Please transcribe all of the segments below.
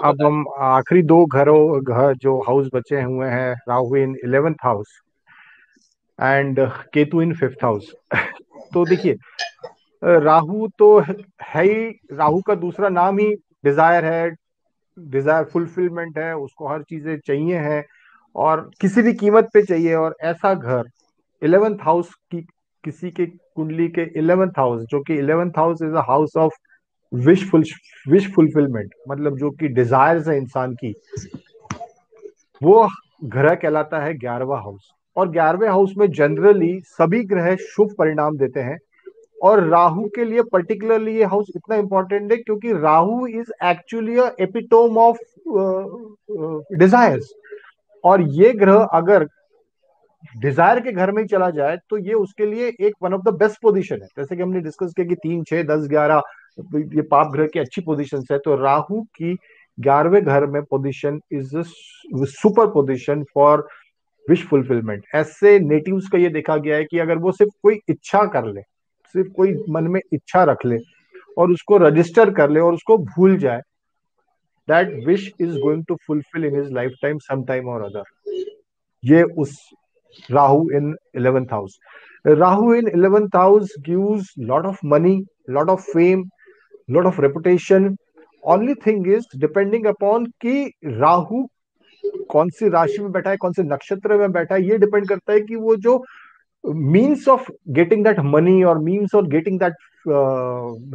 अब हम आखिरी दो घर जो हाउस बचे हुए हैं, Rahu in 11th house and Ketu in 5th house. तो देखिए, राहु तो है ही, राहु का दूसरा नाम ही डिजायर है, डिजायर फुलफिलमेंट है, उसको हर चीजें चाहिए है और किसी भी कीमत पे चाहिए। और ऐसा घर 11th हाउस की, किसी के कुंडली के 11th हाउस, जो कि 11th house is a house of wish full wish fulfilment, मतलब जो कि डिजायर्स है इंसान की, वो ग्रह कहलाता है 11वां हाउस। और 11वें हाउस में जनरली सभी ग्रह शुभ परिणाम देते हैं। और राहु के लिए पर्टिकुलरली ये हाउस इतना इंपॉर्टेंट है क्योंकि Rahu is actually epitome of desires. और ये ग्रह अगर डिजायर के घर में ही चला जाए तो ये उसके लिए एक one of the best position है। जैसे कि हमने डिस्कस किया कि 3, 6, 10, 11 ये पाप ग्रह की अच्छी पोजीशन है, तो राहु की 11वें घर में position is super position for wish fulfilment. ऐसे नेटिव्स का ये देखा गया है कि अगर वो सिर्फ कोई इच्छा कर ले, सिर्फ कोई मन में इच्छा रख ले और उसको रजिस्टर कर ले और उसको भूल जाए, that wish is going to fulfil in his life time some time और अदर। ये उस Rahu in 11th house. Rahu in 11th house gives lot of money, lot of fame, lot of reputation. Only thing is depending upon कि राहु कौन सी राशि में बैठा है, कौन से नक्षत्र में बैठा है, ये डिपेंड करता है कि वो जो means of getting that money or means of getting that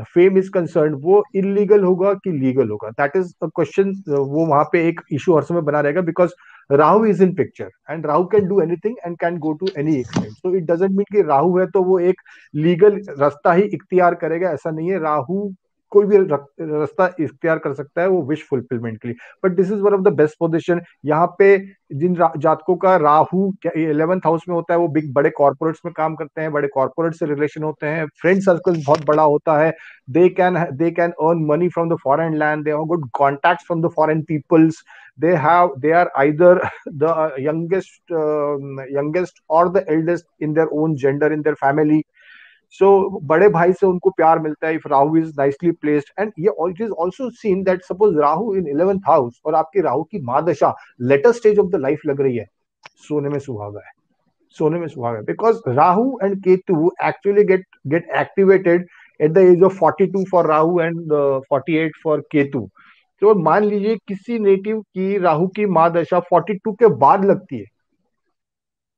fame is concern, वो इलीगल होगा कि लीगल होगा, दैट इज अ क्वेश्चन। वो वहां पे एक इशू हर समय बना रहेगा because Rahu is in picture and Rahu can do anything and can go to any extent. So it doesn't mean कि राहु है तो वो एक लीगल रास्ता ही इख्तियार करेगा, ऐसा नहीं है। राहु कोई भी रास्ता इख्तियार कर सकता है वो विश फुलफिलमेंट के लिए। But this is one of the best position. यहाँ पे जिन जातकों का राहु 11th हाउस में होता है वो बिग बड़े कॉर्पोरेट्स में काम करते हैं, बड़े कॉर्पोरेट से रिलेशन होते हैं, फ्रेंड सर्कल बहुत बड़ा होता है, they can earn money from the foreign land, they have good contacts from the foreign peoples, they are either the youngest or the eldest in their own gender in their family. So बड़े भाई से उनको प्यार मिलता है if Rahu is nicely placed. And ये it is also seen that suppose Rahu in 11th house और आपकी राहु की महादशा later stage of the life लग रही है, सोने में सुहागा है, सोने में सुहागा है। Because Rahu and Ketu actually get activated at the age of 42 for Rahu and 48 for Ketu. तो मान लीजिए किसी नेटिव की राहु की महादशा 42 के बाद लगती है,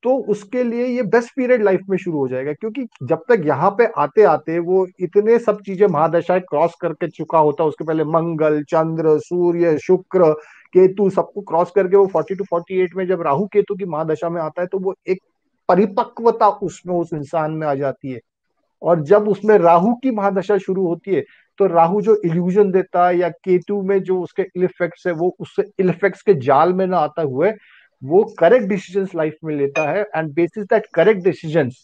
तो उसके लिए ये बेस्ट पीरियड लाइफ में शुरू हो जाएगा, क्योंकि जब तक यहाँ पे आते आते वो इतने सब चीजें महादशाएं क्रॉस करके चुका होता है, उसके पहले मंगल, चंद्र, सूर्य, शुक्र, केतु सबको क्रॉस करके वो 40 to 48 में जब राहु केतु की महादशा में आता है तो वो एक परिपक्वता उसमें उस इंसान में आ जाती है। और जब उसमें राहु की महादशा शुरू होती है तो राहु जो इल्यूजन देता है या केतु में जो उसके इल इफेक्ट्स है वो उससे इल इफेक्ट्स के जाल में ना आता हुए वो करेक्ट डिसीजंस लाइफ में लेता है। And bases that correct decisions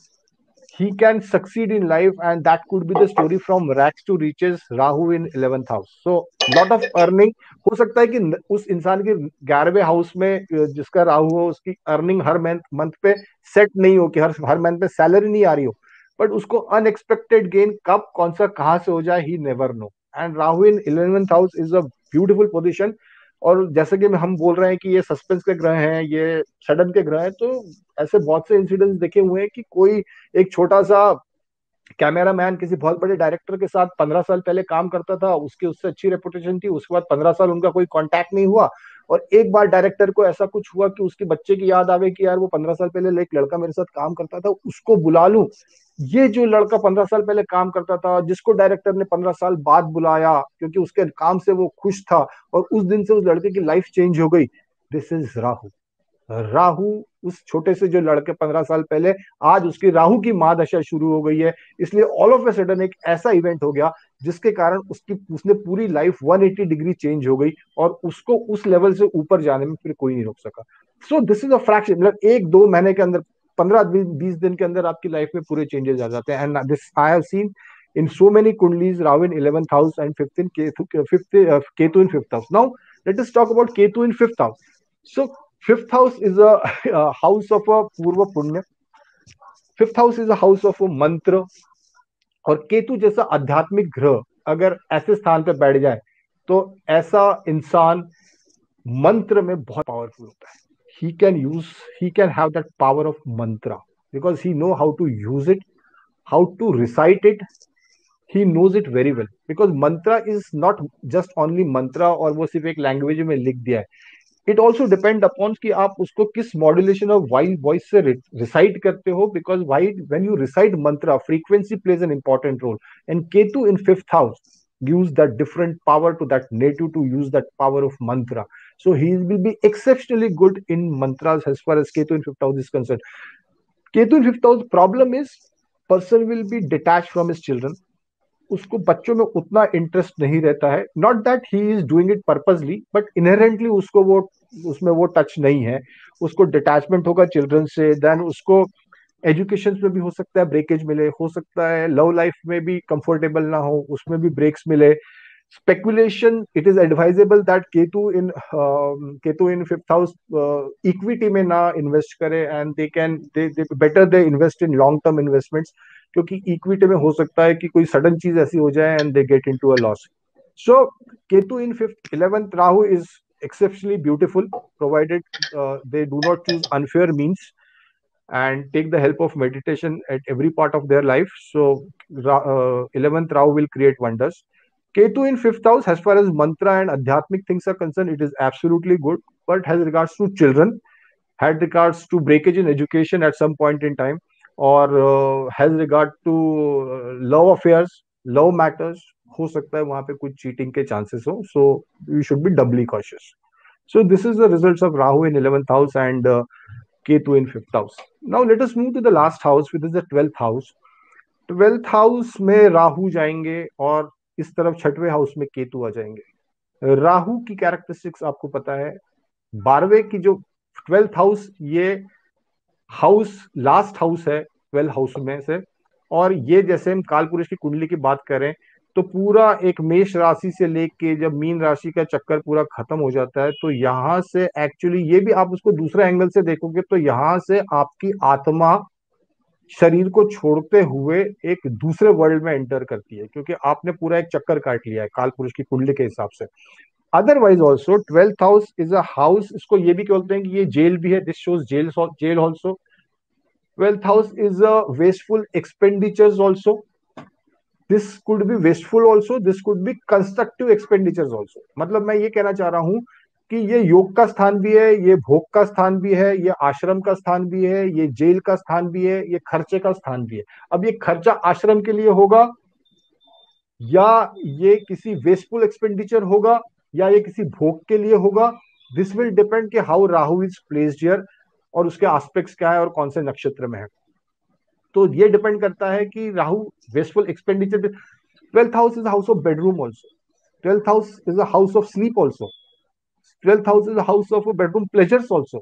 he can succeed in life, and that could be the story from rags to riches, rahu in 11th house. So lot of earning हो सकता है कि उस इंसान के 11वें हाउस में जिसका राहु हो उसकी अर्निंग हर मंथ मंथ पे सेट नहीं हो, कि हर मंथ पे सैलरी नहीं आ रही हो, बट उसको अनएक्सपेक्टेड गेन कब कौन सा कहां से हो जाए he never know. And Rahu in 11th house is a beautiful position. और जैसे कि हम बोल रहे हैं कि ये सस्पेंस के ग्रह हैं, ये सडन के ग्रह हैं, तो ऐसे बहुत से इंसिडेंट्स देखे हुए हैं कि कोई एक छोटा सा कैमरा मैन किसी बहुत बड़े डायरेक्टर के साथ 15 साल पहले काम करता था, उसकी उससे अच्छी रेपुटेशन थी, उसके बाद 15 साल उनका कोई कांटेक्ट नहीं हुआ, और एक बार डायरेक्टर को ऐसा कुछ हुआ कि उसके बच्चे की याद आ गई कि यार वो 15 साल पहले एक लड़का मेरे साथ काम करता था, उसको बुला लूं। ये जो लड़का 15 साल पहले काम करता था, जिसको डायरेक्टर ने 15 साल बाद बुलाया क्योंकि उसके काम से वो खुश था, और उस दिन से उस लड़के की लाइफ चेंज हो गई। This is Rahu. राहु उस छोटे से जो लड़के 15 साल पहले, आज उसकी राहु की महादशा शुरू हो गई है, इसलिए ऑल ऑफ ए सडन एक ऐसा इवेंट हो गया जिसके कारण उसने पूरी लाइफ 180 डिग्री चेंज हो गई, और उसको उस लेवल से ऊपर जाने में फिर कोई नहीं रोक सका। So this is a fraction, मतलब 1-2 महीने के अंदर, 15-20 दिन के अंदर आपकी लाइफ में पूरे चेंजेस आ जाते हैं। And this I have seen in so many kundlis, Rahu in 11th house and fifth in Ketu in 5th house. Now let us talk about Ketu in 5th house. So 5th house is a house of a purva punya. 5th house is a house of a mantra। और केतु जैसा आध्यात्मिक ग्रह अगर ऐसे स्थान पे बैठ जाए तो ऐसा इंसान मंत्र में बहुत पावरफुल होता है. he can use he can have that power of mantra because he know how to use it, how to recite it. He knows it very well because mantra is not just only mantra और वो सिर्फ एक language में लिख दिया है. It also depend upon कि आप उसको किस मॉड्यूलेशन ऑफ वॉइस से रिसाइट करते हो, because when you recite mantra frequency plays an important role. And Ketu in fifth house gives that different power to that native to use that power of mantra. So he will be exceptionally good in mantras as far as Ketu in fifth house is concerned. Ketu in fifth house problem is person will be detached from his children. उसको बच्चों में उतना interest नहीं रहता है. Not that he is doing it purposely, but inherently उसको वो उसमें वो टच नहीं है. उसको डिटैचमेंट होगा चिल्ड्रन से. देन उसको एजुकेशन में भी हो सकता है ब्रेकेज मिले, हो सकता है लव लाइफ में भी कंफर्टेबल ना हो, उसमें भी ब्रेक्स मिले. Speculation, it is advisable that Ketu in fifth house equity में ना इन्वेस्ट करे, and they better they invest in long term investments, क्योंकि इक्विटी में हो सकता है कि कोई सडन चीज ऐसी हो जाए and they get into a loss. So Ketu in fifth 11th Rahu is exceptionally beautiful provided they do not choose unfair means and take the help of meditation at every part of their life. So 11th Rahu will create wonders. Ketu in fifth house, as far as mantra and adhyatmic things are concerned, it is absolutely good. But as regards to children, had regards to breakage in education at some point in time, or has regard to love affairs, love matters, हो सकता है वहां पे कुछ cheating के chances हो. So you should be doubly cautious. So this is the results of Rahu in 11th house and Ketu in 5th house. Now let us move to the last house, which is the 12th house. 12th house में राहु जाएंगे और इस तरफ छठवें house में केतु आ जाएंगे. राहु की characteristics आपको पता है. 12वें की जो 12th हाउस, ये हाउस लास्ट हाउस है 12 हाउस में से. और ये जैसे हम काल पुरुष की कुंडली की बात करें तो पूरा एक मेष राशि से लेके जब मीन राशि का चक्कर पूरा खत्म हो जाता है, तो यहां से एक्चुअली ये भी आप उसको दूसरे एंगल से देखोगे तो यहां से आपकी आत्मा शरीर को छोड़ते हुए एक दूसरे वर्ल्ड में एंटर करती है, क्योंकि आपने पूरा एक चक्कर काट लिया है काल पुरुष की कुंडली के हिसाब से. Otherwise also 12th house is a house, इसको ये भी बोलते हैं कि ये जेल भी है. This shows jail also. 12th house is a wasteful expenditures also. This could be wasteful also. This could be constructive expenditures also. मतलब मैं ये कहना चाह रहा हूं कि ये योग का स्थान भी है, ये भोग का स्थान भी है, ये आश्रम का स्थान भी है, ये जेल का स्थान भी है, ये खर्चे का स्थान भी है. अब ये खर्चा आश्रम के लिए होगा या ये किसी वेस्टफुल एक्सपेंडिचर होगा या ये किसी भोग के लिए होगा, दिस विल डिपेंड कि how Rahu is placed here और उसके एस्पेक्ट्स क्या है और कौन से नक्षत्र में है. तो ये डिपेंड करता है कि Rahu wasteful expenditure. 12th house is house of bedroom also. 12th house is a house of sleep also. 12th house is a house of bedroom pleasures also.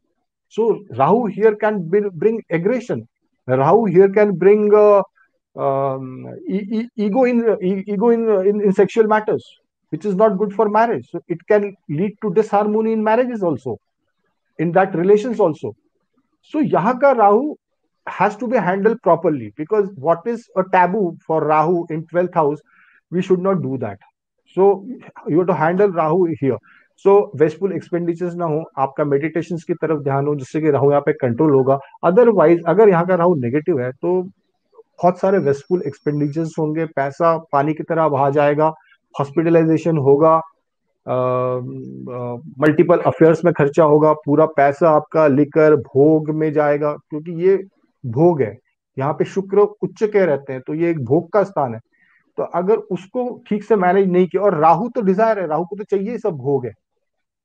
So Rahu here can bring aggression. Rahu here can bring ego in sexual matters, which is not good for marriage. So it can lead to disharmony in marriages also, in that relations also. So यहाँ का Rahu has to be handled properly, because what is a taboo for Rahu in 12th house, we should not do that. So you have to handle Rahu here. So wasteful expenditures ना हो, आपका meditation की तरफ ध्यान हो, जिससे कि राहु यहाँ पे कंट्रोल होगा. अदरवाइज अगर यहाँ का राहु नेगेटिव है तो बहुत सारे वेस्टफुल एक्सपेंडिचर्स होंगे, पैसा पानी की तरह बहा जाएगा, हॉस्पिटलाइजेशन होगा, मल्टीपल अफेयर्स में खर्चा होगा, पूरा पैसा आपका लिकर भोग में जाएगा, क्योंकि ये भोग है. यहाँ पे शुक्र उच्च के रहते हैं, तो ये एक भोग का स्थान है. तो अगर उसको ठीक से मैनेज नहीं किया, और राहु तो डिजायर है, राहु को तो चाहिए सब भोग है,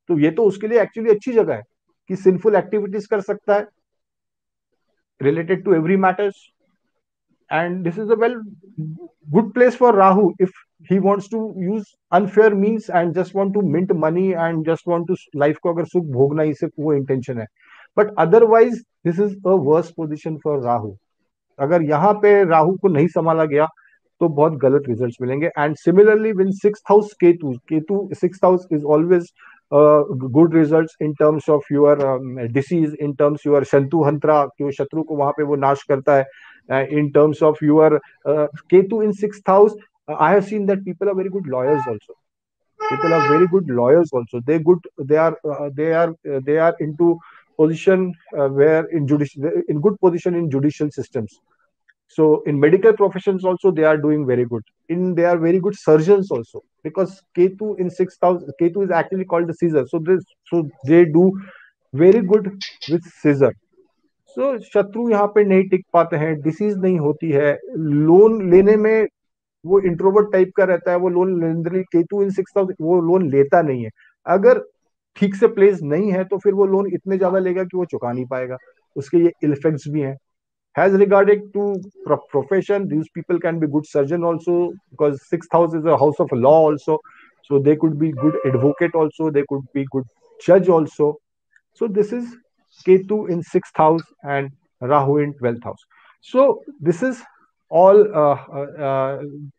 तो ये तो उसके लिए एक्चुअली अच्छी जगह है कि सिंफुल एक्टिविटीज कर सकता है related to every matters. And this is a well good place for Rahu if he wants to use unfair means and just want to mint money and just want to life को अगर सुख भोगना ही सिर्फ वो intention है. But otherwise this is a worse position for Rahu. अगर यहाँ पे राहु को नहीं संभाला गया तो बहुत गलत रिजल्ट्स मिलेंगे. And similarly win 6th house Ketu 6th house is always good results in terms of your disease, in terms your शत्रु हंत्रा, जो शत्रु को वहां पे वो नाश करता है. In terms of your Ketu in 6th house, I have seen that people are very good lawyers also. People are very good lawyers also. They are into position where in judicial, in good position in judicial systems. So in medical professions also they are doing very good. In They are very good surgeons also, because Ketu in 6,000, Ketu is actually called the Caesar. So they do very good with scissor. So शत्रु यहाँ पे नहीं टिक पाते हैं, disease नहीं होती है, loan लेने में वो इंट्रोवर्ट टाइप का रहता है, वो लोन जनरली केतु इन 6,000 वो लोन लेता नहीं है। अगर ठीक से प्लेस नहीं है तो फिर वो लोन इतने ज्यादा लेगा कि वो चुका नहीं पाएगा। उसके ये इल इफेक्ट्स भी हैं। As regarding to profession, these people can be good surgeon also, because sixth house is a house of law also. So they could be good advocate also. They could be good judge also. So this is Ketu in sixth house and Rahu in 12th house. So this is all.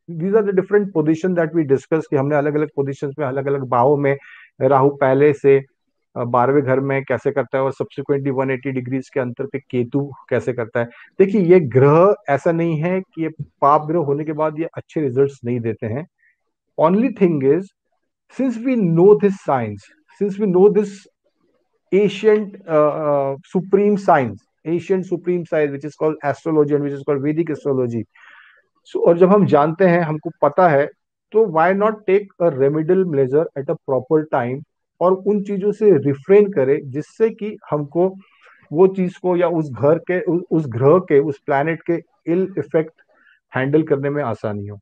These are the different positions that we discussed. कि हमने अलग अलग positions में अलग अलग भावों में राहु पहले से 12वें घर में कैसे करता है, और सब्सिक्वेंटली 180 डिग्रीज के अंतर पे केतु कैसे करता है। देखिए ये ग्रह ऐसा नहीं है कि ये पाप ग्रह होने के बाद ये अच्छे रिजल्ट्स नहीं देते हैं। Only thing is, since we know this science, since we know this ancient supreme science, ancient supreme science which is called astrology and which is called Vedic astrology. So और जब हम जानते हैं, हमको पता है, तो why not take a remedial measure at a proper time, और उन चीजों से रिफ्रेन करें जिससे कि हमको वो चीज को या उस घर के उस ग्रह के उस प्लैनेट के इल इफेक्ट हैंडल करने में आसानी हो।